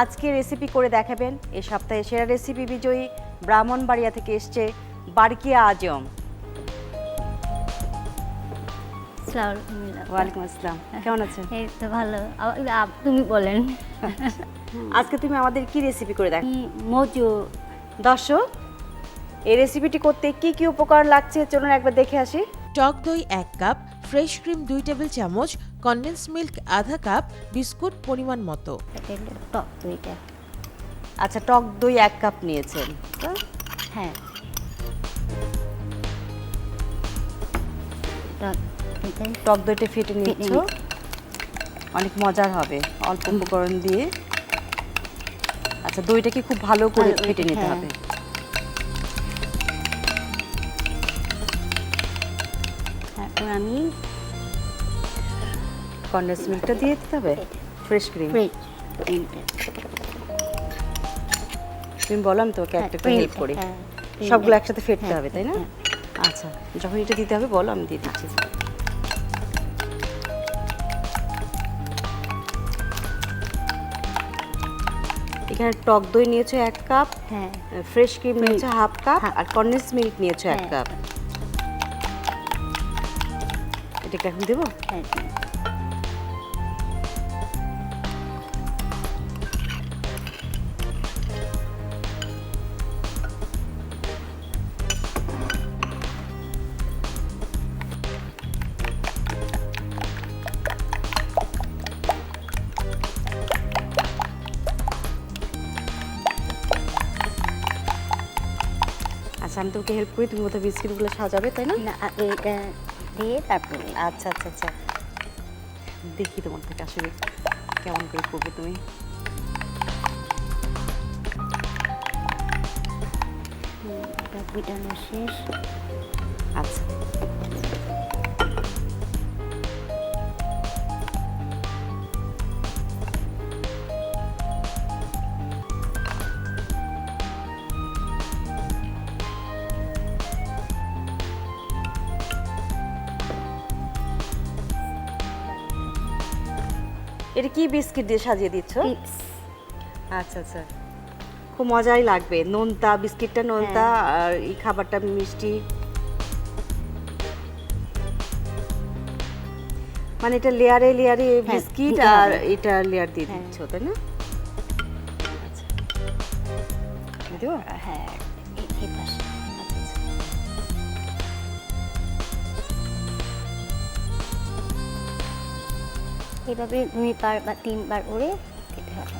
আজকে রেসিপি করে দেখাবেন এই সপ্তাহে সেরা রেসিপি বিজয়ী ব্রাহ্মণবাড়িয়া থেকে এসছে বারকিয়া আজম। ওয়ালাইকুম আসসালাম, কেমন আছেন? এই তো ভালো। তুমি বলেন, আজকে তুমি আমাদের কি রেসিপি করে দেখ? মজু। দর্শক, এই রেসিপিটি করতে কি কি উপকরণ লাগছে চলুন একবার দেখে আসি। টক দই 1 কাপ, ফ্রেশ ক্রিম 2 টেবিল চামচ, কনডেন্স মিল্ক আধা কাপ, বিস্কুট পরিমাণ মতো। টক দইটা, আচ্ছা, টক দই 1 কাপ নিয়েছেন। হ্যাঁ টক দইটা ফেটে নিচ্ছ, অনেক মজার হবে অল্প উপকরণ দিয়ে। আচ্ছা, দইটাকে খুব ভালো করে ফেটে নিতে হবে। তারপর আমি কনডেন্স মিল্কটা দিয়ে দিতে হবে, ফ্রেশ ক্রিম। তুমি বলো, আমি তোকে একটা করে হেল্প করি। সবগুলো একসাথে ফেটতে হবে, তাই না? আচ্ছা, যখন এটা দিতে হবে বলো, আমি দিয়ে দিচ্ছি। এখানে টক দই নিয়েছো 1 কাপ, হ্যাঁ, ফ্রেশ ক্রিম নিয়েছো হাফ কাপ, আর কনডেন্স মিল্ক নিয়েছো 1 কাপ। এটাকে এখন দেবো। হ্যাঁ, আচ্ছা, আমি তোমাকে হেল্প করি, তুমি বোধহয় বিস্কিটগুলো সাজাবে, তাই না? না এটা দিয়ে তারপরে আচ্ছা আচ্ছা আচ্ছা, দেখি তোমার থেকে আসলে কেমন করে করবে তুমি। পিটানো শেষ। আচ্ছা, এটা কি বিস্কিট দিয়ে সাজিয়ে দিচ্ছ? টিপস। আচ্ছা আচ্ছা, খুব মজাই লাগবে। নোনতা বিস্কিটটা, নোনতা আর এই খাবারটা মিষ্টি, মানে এটা লেয়ারে লেয়ারে বিস্কিট আর এটা লেয়ার দিয়ে দিচ্ছ, তাই না? আচ্ছা, দেবো? হ্যাঁ, এই পাশে। আচ্ছা আচ্ছা, এইভাবে 2 বার বা 3 বার করে দিতে হবে।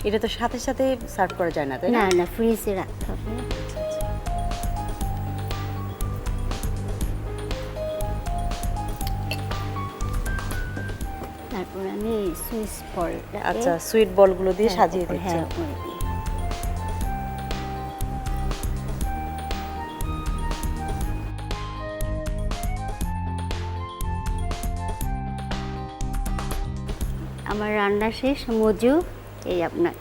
এটা তো সাথে সাথে সার্ভ করা যায় না, তাই না? না না, ফ্রিজে রাখতে হবে। তারপর আমি সুইচ বল। আচ্ছা, সুইট বলগুলো দিয়ে সাজিয়ে দিচ্ছি। হ্যাঁ, উপরে দিয়ে। আমার রান্না শেষ। মজু এই আপনার।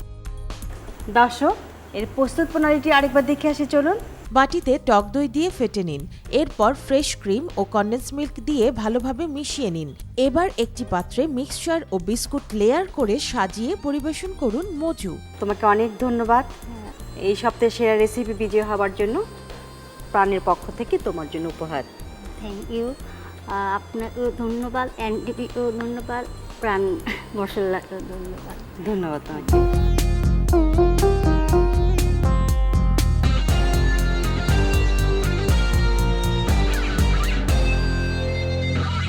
দর্শক, এর প্রস্তুত প্রণালীটি আরেকবার দেখে আসি চলুন। বাটিতে টক দই দিয়ে ফেটে নিন, এরপর ফ্রেশ ক্রিম ও কনডেন্স মিল্ক দিয়ে ভালোভাবে মিশিয়ে নিন। এবার একটি পাত্রে মিক্সচার ও বিস্কুট লেয়ার করে সাজিয়ে পরিবেশন করুন মজু। তোমাকে অনেক ধন্যবাদ এই সপ্তাহে সেরা রেসিপি বিজয় হওয়ার জন্য। প্রাণের পক্ষ থেকে তোমার জন্য উপহার। Thank you. আপনাকেও ধন্যবাদ, এনটিভিকেও ধন্যবাদ, প্রাণ মশলাকেও ধন্যবাদ। ধন্যবাদ তোমাকে।